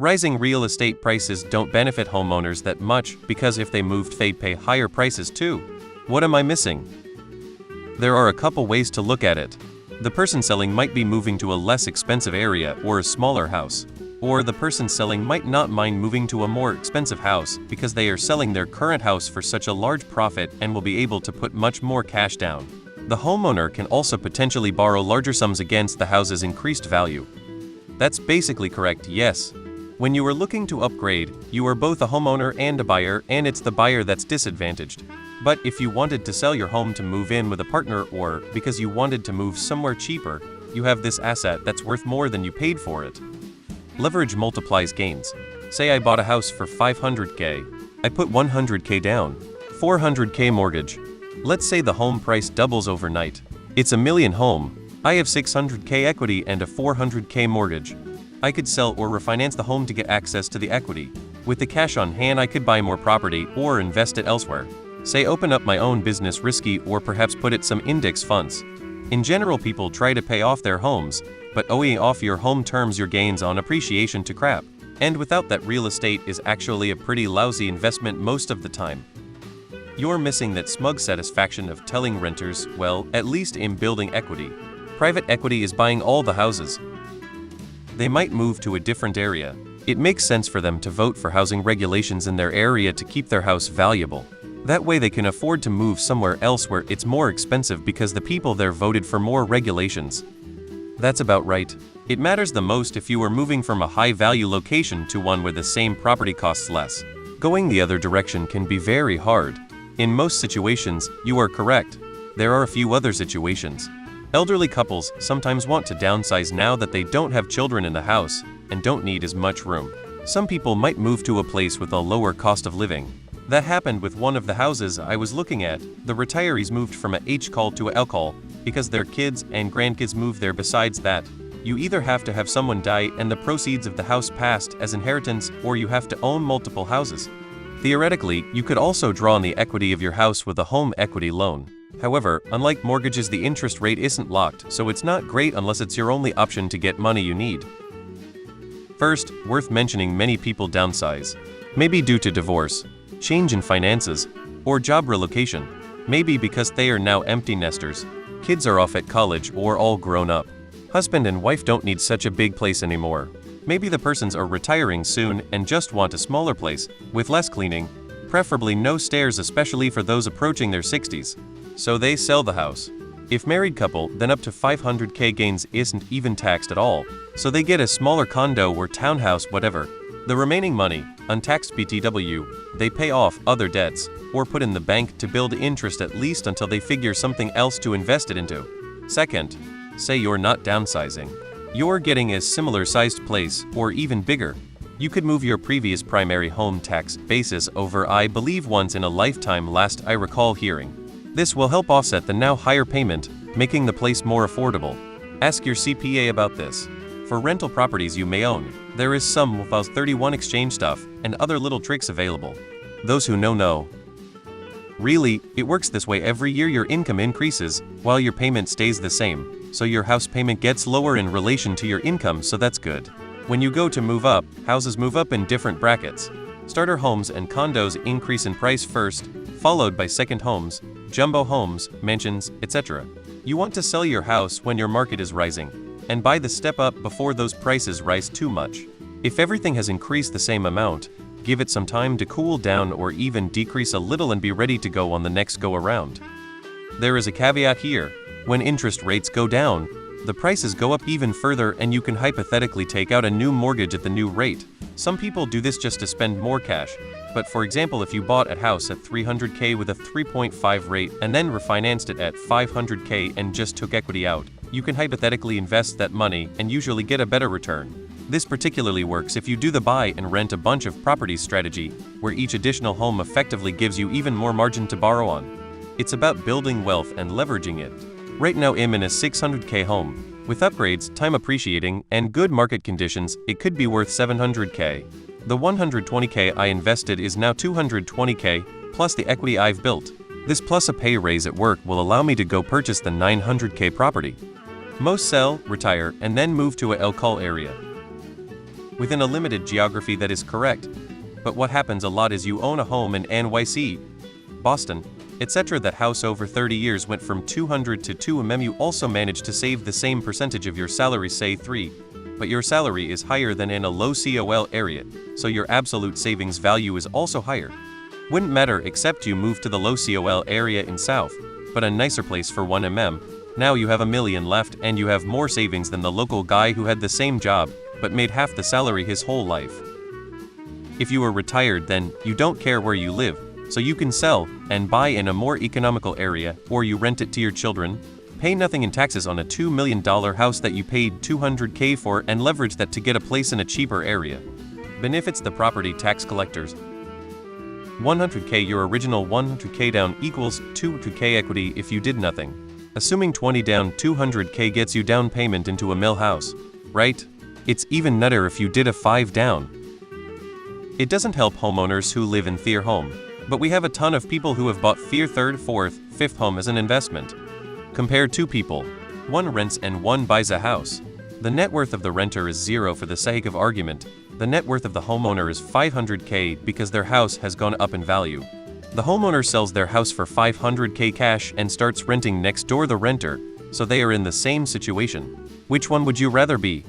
Rising real estate prices don't benefit homeowners that much because if they moved they'd pay higher prices too. What am I missing? There are a couple ways to look at it. The person selling might be moving to a less expensive area or a smaller house. Or the person selling might not mind moving to a more expensive house because they are selling their current house for such a large profit and will be able to put much more cash down. The homeowner can also potentially borrow larger sums against the house's increased value. That's basically correct, yes. When you are looking to upgrade, you are both a homeowner and a buyer, and it's the buyer that's disadvantaged. But if you wanted to sell your home to move in with a partner or because you wanted to move somewhere cheaper, you have this asset that's worth more than you paid for it. Leverage multiplies gains. Say I bought a house for $500K. I put $100K down. $400K mortgage. Let's say the home price doubles overnight. It's a million home. I have $600K equity and a $400K mortgage. I could sell or refinance the home to get access to the equity. With the cash on hand, I could buy more property or invest it elsewhere. Say open up my own business risky or perhaps put it some index funds. In general, people try to pay off their homes, but owing off your home turns your gains on appreciation to crap. And without that, real estate is actually a pretty lousy investment most of the time. You're missing that smug satisfaction of telling renters, well, at least in building equity. Private equity is buying all the houses. They might move to a different area. It makes sense for them to vote for housing regulations in their area to keep their house valuable. That way they can afford to move somewhere else where it's more expensive because the people there voted for more regulations. That's about right. It matters the most if you are moving from a high-value location to one where the same property costs less. Going the other direction can be very hard. In most situations, you are correct. There are a few other situations. Elderly couples sometimes want to downsize now that they don't have children in the house and don't need as much room. Some people might move to a place with a lower cost of living. That happened with one of the houses I was looking at. The retirees moved from a H-call to a L-call because their kids and grandkids moved there. Besides that, you either have to have someone die and the proceeds of the house passed as inheritance, or you have to own multiple houses. Theoretically, you could also draw on the equity of your house with a home equity loan. However, unlike mortgages, the interest rate isn't locked, so it's not great unless it's your only option to get money you need. First, worth mentioning, many people downsize. Maybe due to divorce, change in finances, or job relocation. Maybe because they are now empty nesters. Kids are off at college or all grown up. Husband and wife don't need such a big place anymore. Maybe the persons are retiring soon and just want a smaller place, with less cleaning, preferably no stairs, especially for those approaching their 60s. So they sell the house. If married couple, then up to $500K gains isn't even taxed at all, so they get a smaller condo or townhouse, whatever. The remaining money, untaxed BTW, they pay off other debts, or put in the bank to build interest at least until they figure something else to invest it into. Second, say you're not downsizing. You're getting a similar sized place, or even bigger. You could move your previous primary home tax basis over, I believe, once in a lifetime, last I recall hearing. This will help offset the now higher payment, making the place more affordable. Ask your CPA about this. For rental properties you may own, there is some without 31 exchange stuff and other little tricks available. Those who know. Really, it works this way. Every year your income increases while your payment stays the same, so your house payment gets lower in relation to your income, so that's good. When you go to move up, houses move up in different brackets. Starter homes and condos increase in price first, followed by second homes, jumbo homes, mansions, etc. You want to sell your house when your market is rising, and buy the step up before those prices rise too much. If everything has increased the same amount, give it some time to cool down or even decrease a little and be ready to go on the next go around. There is a caveat here. When interest rates go down, the prices go up even further and you can hypothetically take out a new mortgage at the new rate. Some people do this just to spend more cash. But for example, if you bought a house at $300K with a 3.5 rate and then refinanced it at $500K and just took equity out, you can hypothetically invest that money and usually get a better return. This particularly works if you do the buy and rent a bunch of properties strategy, where each additional home effectively gives you even more margin to borrow on. It's about building wealth and leveraging it. Right now I'm in a $600K home. With upgrades, time appreciating, and good market conditions, it could be worth $700K. The $120K I invested is now $220K, plus the equity I've built. This plus a pay raise at work will allow me to go purchase the $900K property. Most sell, retire, and then move to a L-call area. within a limited geography that is correct. But what happens a lot is you own a home in NYC, Boston, etc. That house over 30 years went from 200 to 2 mm. You also managed to save the same percentage of your salary, say 3, but your salary is higher than in a low COL area, so your absolute savings value is also higher. Wouldn't matter except you move to the low COL area in South, but a nicer place for 1 mm. Now you have $1 million left and you have more savings than the local guy who had the same job, but made half the salary his whole life. If you are retired, then you don't care where you live, so you can sell and buy in a more economical area, or you rent it to your children, pay nothing in taxes on a $2 million house that you paid $200K for, and leverage that to get a place in a cheaper area. Benefits the property tax collectors. 100K, your original 100K down equals 200K equity if you did nothing. Assuming 20 down, 200K gets you down payment into a mill house, right? It's even nutter if you did a 5 down. It doesn't help homeowners who live in their home, but we have a ton of people who have bought their third, fourth, fifth home as an investment. Compare two people. One rents and one buys a house. The net worth of the renter is 0 for the sake of argument. The net worth of the homeowner is 500K because their house has gone up in value. The homeowner sells their house for 500K cash and starts renting next door the renter, so they are in the same situation. Which one would you rather be?